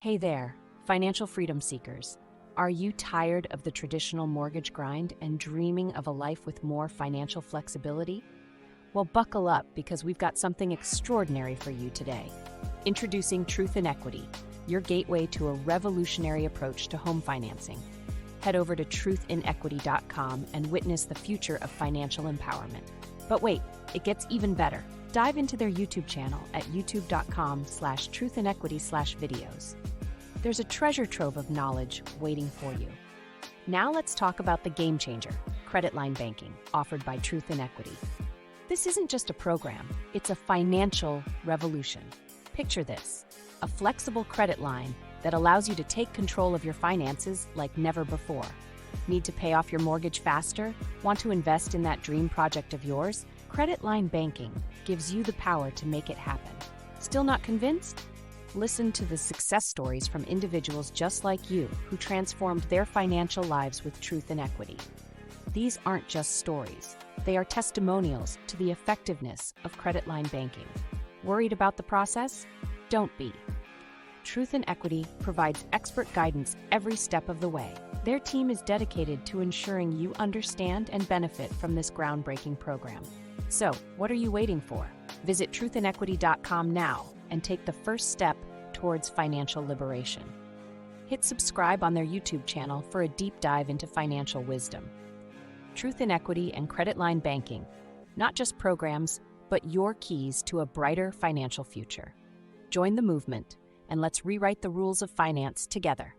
Hey there, financial freedom seekers. Are you tired of the traditional mortgage grind and dreaming of a life with more financial flexibility? Well, buckle up because we've got something extraordinary for you today. Introducing Truth in Equity, your gateway to a revolutionary approach to home financing. Head over to truthinequity.com and witness the future of financial empowerment. But wait, it gets even better. Dive into their YouTube channel at youtube.com/truthinequity/videos. There's a treasure trove of knowledge waiting for you. Now let's talk about the game changer, credit line banking, offered by Truth in Equity. This isn't just a program, it's a financial revolution. Picture this, a flexible credit line that allows you to take control of your finances like never before. Need to pay off your mortgage faster? Want to invest in that dream project of yours? Credit line banking gives you the power to make it happen. Still not convinced? Listen to the success stories from individuals just like you who transformed their financial lives with Truth in Equity. These aren't just stories, they are testimonials to the effectiveness of credit line banking. Worried about the process? Don't be. Truth in Equity provides expert guidance every step of the way. Their team is dedicated to ensuring you understand and benefit from this groundbreaking program. So, what are you waiting for? Visit truthinequity.com now and take the first step towards financial liberation. Hit subscribe on their YouTube channel for a deep dive into financial wisdom. Truth in Equity and credit line banking, not just programs, but your keys to a brighter financial future. Join the movement, and let's rewrite the rules of finance together.